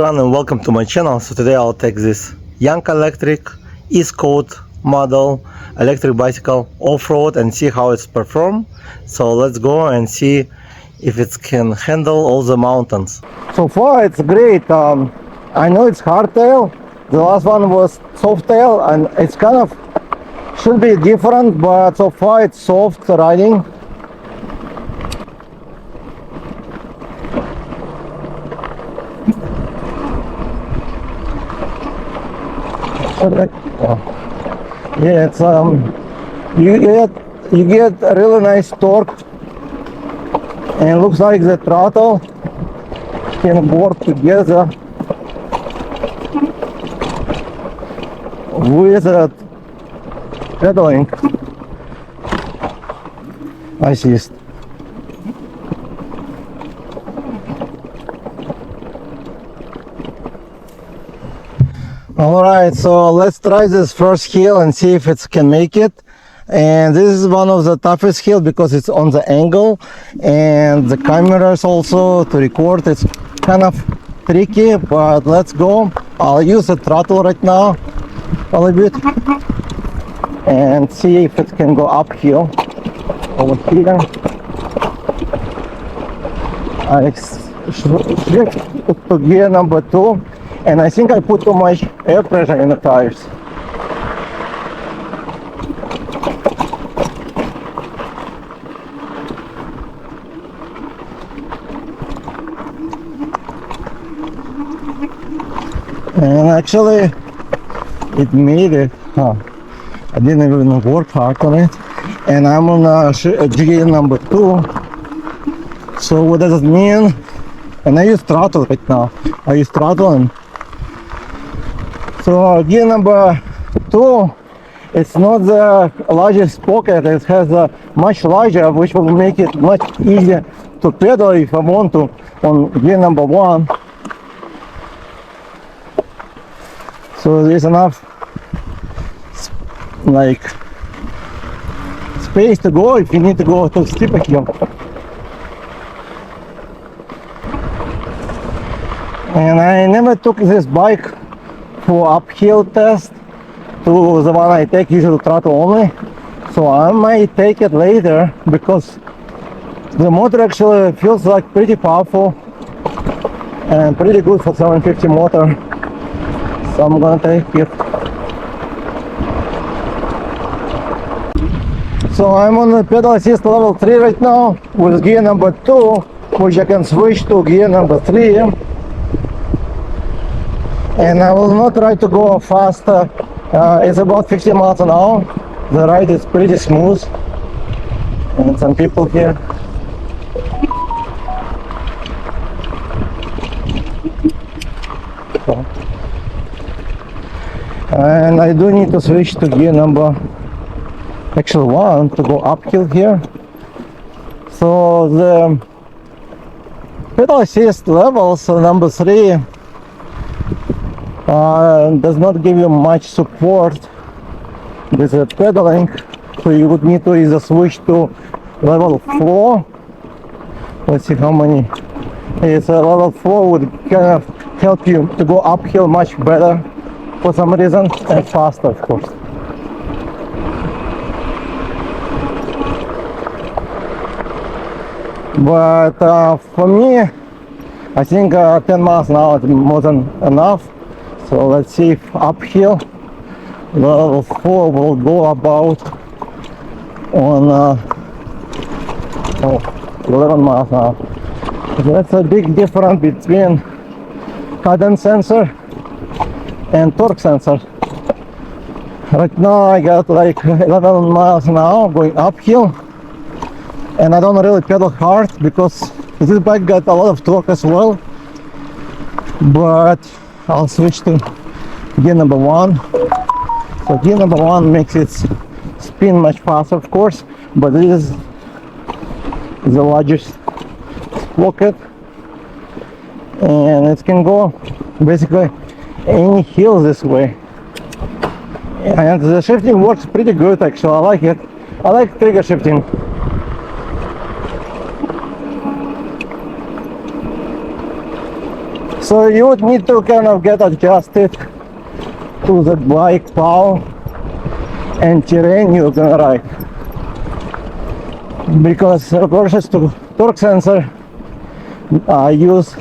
Everyone and welcome to my channel. So today I'll take this young electric East Coast model electric bicycle off-road and see how it's performed. So let's go and see if it can handle all the mountains. So far it's great. I know it's hardtail. The last one was softtail and it's kind of should be different, but so far it's soft riding. Yeah, it's you get a really nice torque, and it looks like the throttle can work together with pedaling assist. Alright, so let's try this first hill and see if it can make it. And this is one of the toughest hills because it's on the angle, and the cameras also to record it's kind of tricky, but let's go. I'll use the throttle right now a little bit and see if it can go uphill over here. I shift to gear number 2. And I think I put too much air pressure in the tires. And actually, it made it. I didn't even work hard on it. And I'm on gear number 2. So what does it mean? And I use throttle right now. I use throttle and so gear number 2, it's not the largest pocket, it has a much larger, which will make it much easier to pedal if I want to on gear number 1. So there's enough like space to go if you need to go to steeper hill. And I never took this bike for uphill test to the one I take usually throttle only, so I might take it later because the motor actually feels like pretty powerful and pretty good for 750 motor, so I'm gonna take it. So I'm on the pedal assist level 3 right now with gear number 2, which I can switch to gear number 3. And I will not try to go faster. It's about 50 miles an hour. The ride is pretty smooth. And some people here. And I do need to switch to gear number 1 to go uphill here. So the pedal assist levels number 3 does not give you much support with the pedaling, so you would need to either switch to level 4. Let's see how many. It's level 4 would kind of help you to go uphill much better for some reason, and faster of course. But for me, I think 10 miles an hour is more than enough. So let's see if uphill level 4 will go about on 11 miles an hour. That's a big difference between cadence sensor and torque sensor. Right now I got like 11 miles an hour going uphill, and I don't really pedal hard because this bike got a lot of torque as well. But I'll switch to gear number 1. So gear number 1 makes it spin much faster, of course, but this is the largest pocket, and it can go basically any hill this way. And the shifting works pretty good actually. I like it. I like trigger shifting. So you would need to kind of get adjusted to the bike power and terrain you're gonna ride, because versus to torque sensor I use,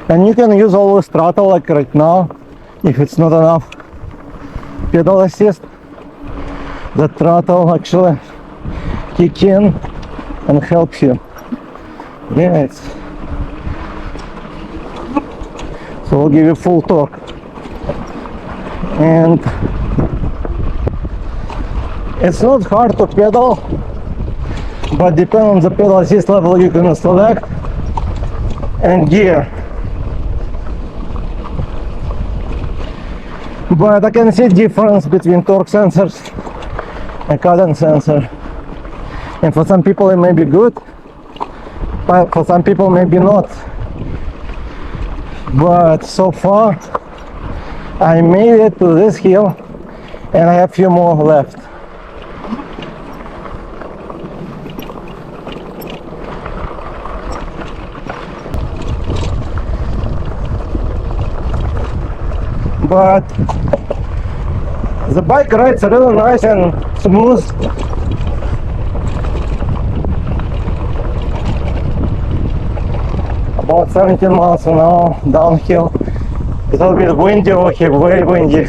and you can use always throttle like right now if it's not enough pedal assist. The throttle actually kick in and helps you. Yeah, so we'll give you full torque, and it's not hard to pedal, but depending on the pedal assist level you're gonna select and gear. But I can see difference between torque sensors and cadence sensor, and for some people it may be good, but for some people maybe not. But so far I made it to this hill and I have a few more left. But the bike rides really nice and smooth. About 17 miles an hour downhill. It's a little bit windy over here, very windy.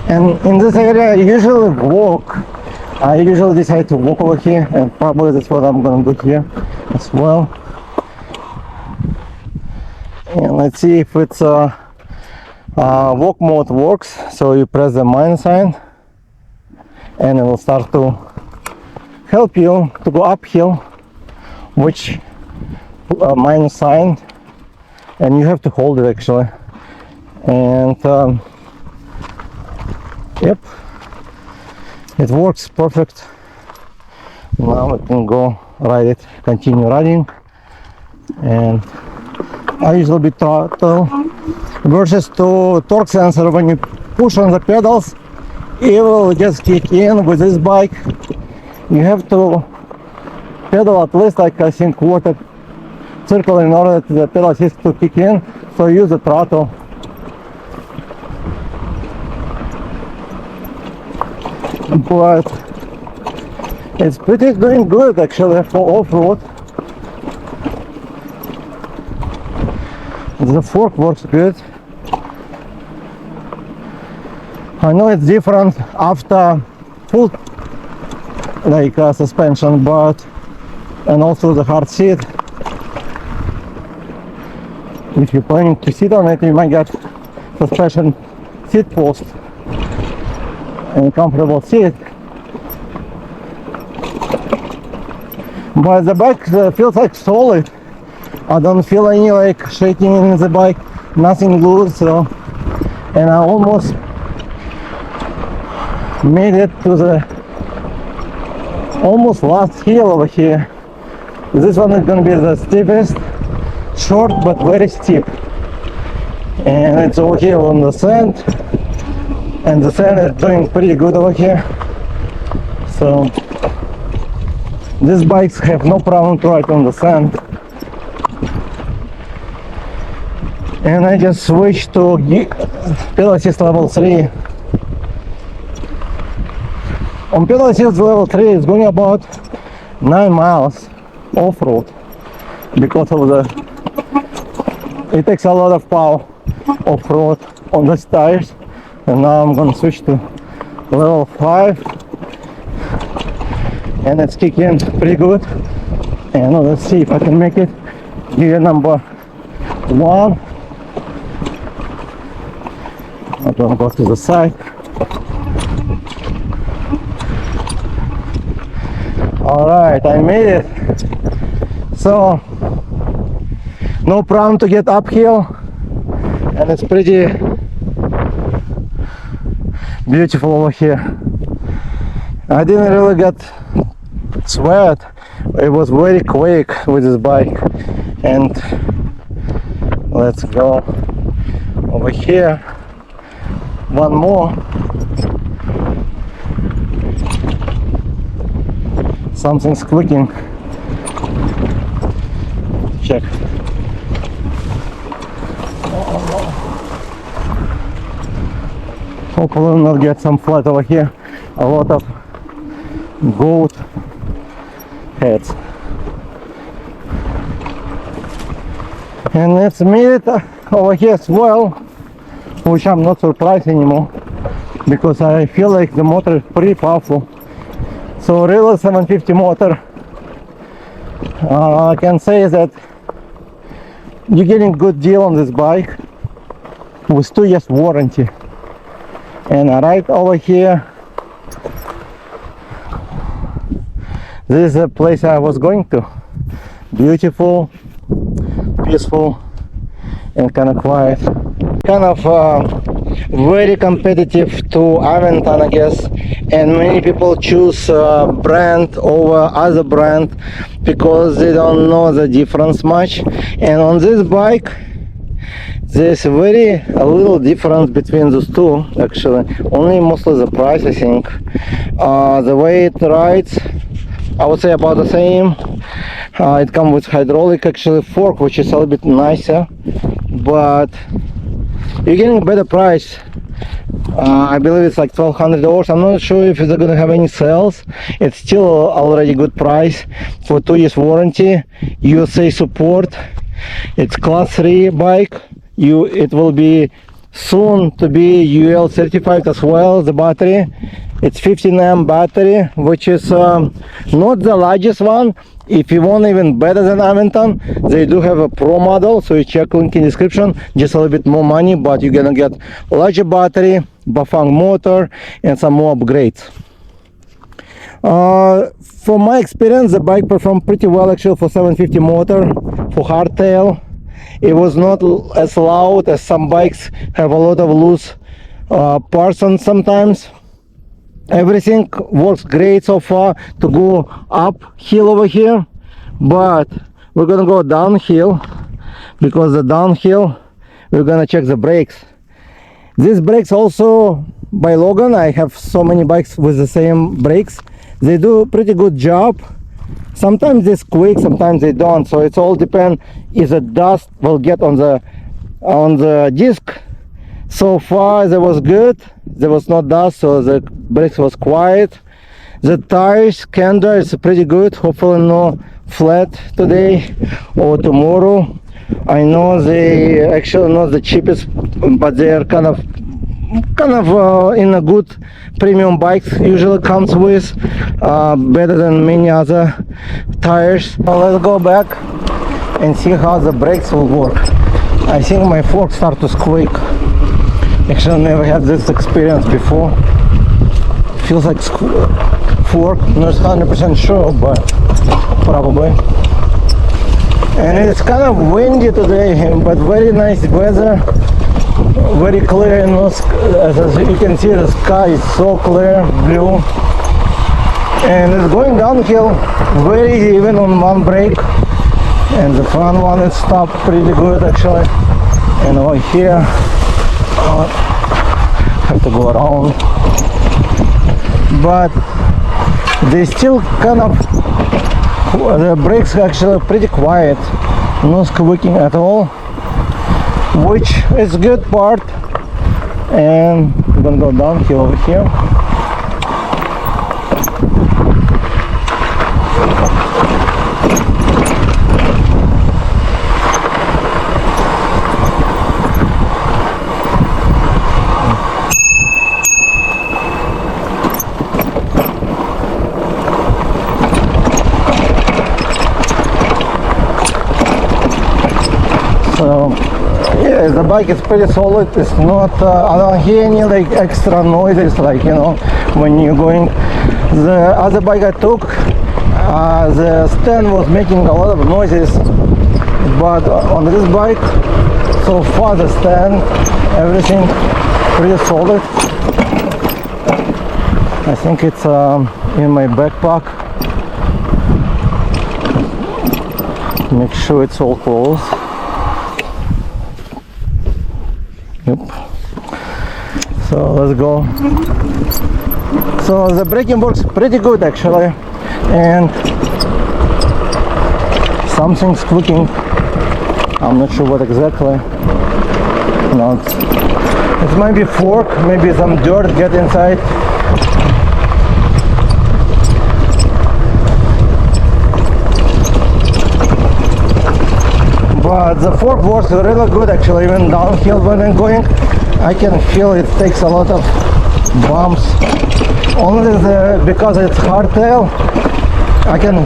And in this area I usually walk. I usually decide to walk over here, and probably that's what I'm gonna do here as well. And let's see if it's walk mode works. So you press the minus sign and it will start to help you to go uphill, which minus sign, and you have to hold it actually. And yep, it works perfect. Now we can go ride it, continue riding. And I usually be throttle versus to torque sensor. When you push on the pedals, it will just kick in. With this bike you have to pedal at least like I think quarter circle in order for the pedal assist to kick in, so use the throttle. But it's pretty doing good actually for off-road. The fork works good. I know it's different after full suspension, but and also the hard seat. If you're planning to sit on it, you might get suspension seat post and comfortable seat. But the bike feels like solid. I don't feel any like shaking in the bike, nothing loose. So, and I almost made it to the almost last hill over here. This one is gonna be the steepest, short but very steep, and it's over here on the sand, and the sand is doing pretty good over here. So these bikes have no problem to ride on the sand. And I just switched to pedal assist level 3. On pedal assist level 3 is going about 9 miles off-road, because of it takes a lot of power off-road on the tires. And now I'm gonna switch to level 5, and it's kicking pretty good. And let's see if I can make it. Gear number 1. I'm gonna go to the side. Alright, I made it. So no problem to get uphill, and it's pretty beautiful over here. I didn't really get sweat. It was very quick with this bike. And let's go over here. One more. something's clicking. Check. Hopefully we'll not get some flood over here. A lot of goat heads. And let's meet it over here as well, which I'm not surprised anymore, because I feel like the motor is pretty powerful. So really 750 motor, I can say that you're getting a good deal on this bike with 2 years warranty. And right over here, this is a place I was going to. Beautiful, peaceful, and kind of quiet. Kind of very competitive to Aventon, I guess. And many people choose brand over other brand because they don't know the difference much. And on this bike, there's a little difference between those two, actually. Only mostly the price, I think. The way it rides, I would say about the same. It comes with hydraulic actually fork, which is a little bit nicer, but you're getting a better price. I believe it's like $1,200. I'm not sure if they're gonna have any sales. It's still already good price for 2 years warranty, USA support. It's class 3 bike. It will be soon to be UL certified as well. The battery, it's 15 amp battery, which is not the largest one. If you want even better than Aventon, they do have a pro model, so you check link in description. Just a little bit more money, but you're gonna get larger battery, Bafang motor, and some more upgrades. From my experience, the bike performed pretty well actually for 750 motor, for hardtail. It was not as loud as some bikes have a lot of loose parts on sometimes. Everything works great so far to go uphill over here, but we're gonna go downhill, because the downhill we're gonna check the brakes. These brakes also by Logan, I have so many bikes with the same brakes. They do a pretty good job. Sometimes they squeak, sometimes they don't, so it's all depend if the dust will get on the disc. So far there was good, there was no dust, so the brakes was quiet. The tires, KENDA, is pretty good. Hopefully no flat today or tomorrow. I know they actually not the cheapest, but they are kind of in a good premium bikes usually comes with, better than many other tires. Now let's go back and see how the brakes will work. I think my fork start to squeak. Actually never had this experience before. Feels like fork, not 100% sure, but probably. And it's kind of windy today, but very nice weather, very clear. And as you can see, the sky is so clear, blue, and it's going downhill very easy, even on one brake. And the front one is stopped pretty good actually. And over here, have to go around, but they still kind of, the brakes actually pretty quiet, no squeaking at all, which is good part. And we're gonna go downhill over here. So yeah, the bike is pretty solid. It's not, I don't hear any like extra noises, like, you know, when you're going. The other bike I took, the stand was making a lot of noises, but on this bike, so far the stand, everything pretty solid. I think it's in my backpack. Make sure it's all closed. Yep. So let's go. So the braking works pretty good actually. and something's clicking. I'm not sure what exactly. No, it might be fork, maybe some dirt get inside. But the fork works really good actually, even downhill when I'm going. I can feel it takes a lot of bumps. Only because it's hardtail, I can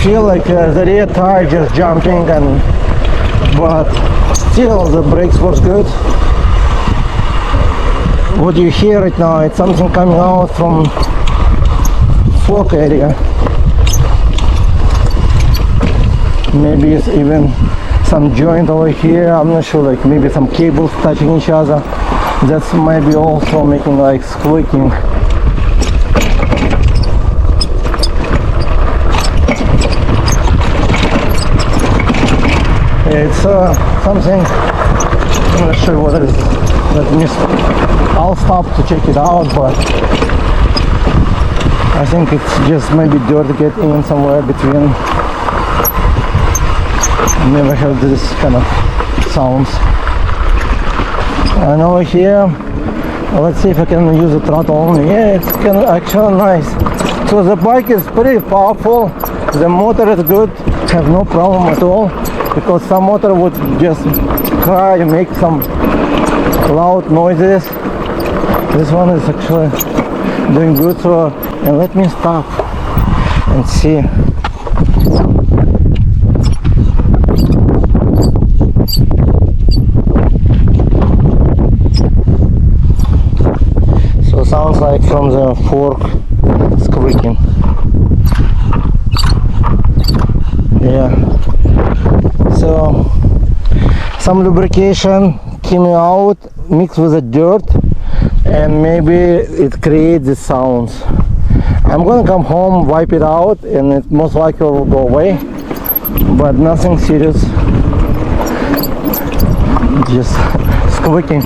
feel like the rear tire just jumping, but still the brakes work good. What you hear right now, it's something coming out from fork area. Maybe it's even some joint over here, I'm not sure, like maybe some cables touching each other. That's maybe also making like squeaking. It's something, I'm not sure what it is. I'll stop to check it out, but I think it's just maybe dirt to get in somewhere between. Never heard this kind of sounds. And over here, let's see if I can use the throttle only. Yeah, it's kind of actually nice. So the bike is pretty powerful. The motor is good, have no problem at all. Because some motor would just cry and make some loud noises. This one is actually doing good. So, and let me stop and see. So sounds like from the fork squeaking. Yeah. So some lubrication came out mixed with the dirt, and maybe it creates the sounds. I'm gonna come home, wipe it out, and it most likely will go away, but nothing serious, just squeaking.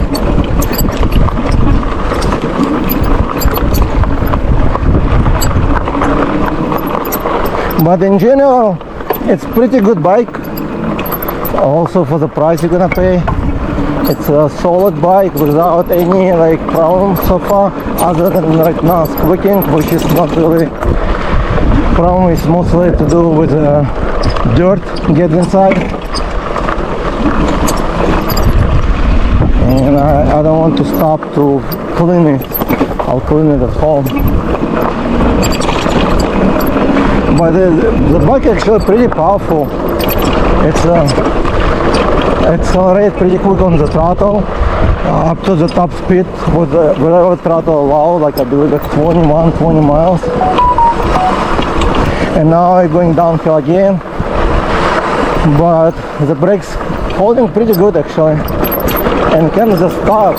But in general, it's pretty good bike. Also for the price you're gonna pay, it's a solid bike without any like problems so far, other than right now squeaking, which is not really problem. It's mostly to do with dirt get inside, and I don't want to stop to clean it. I'll clean it at home. But the bike is actually pretty powerful. It's accelerate pretty quick on the throttle, up to the top speed with whatever throttle allowed, like I believe at 20 miles. And now I'm going downhill again, but the brakes holding pretty good actually, and can just stop.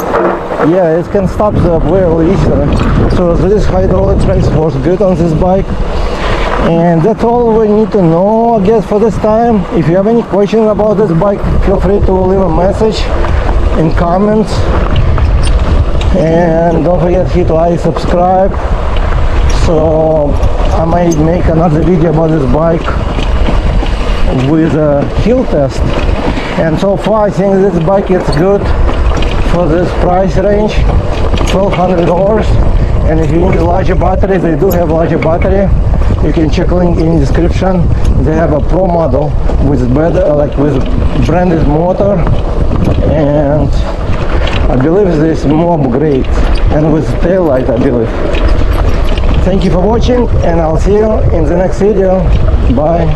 Yeah, it can stop the wheel easily. So this hydraulic brakes works good on this bike. And that's all we need to know, I guess, for this time. If you have any questions about this bike, feel free to leave a message in comments. And don't forget to hit like, subscribe. So I might make another video about this bike with a hill test. And so far I think this bike is good for this price range, $1,200. And if you need a larger battery, they do have larger battery. You can check link in the description. They have a pro model with better, like with branded motor, and I believe this is more upgrade, and with tail light, I believe. Thank you for watching, and I'll see you in the next video. Bye.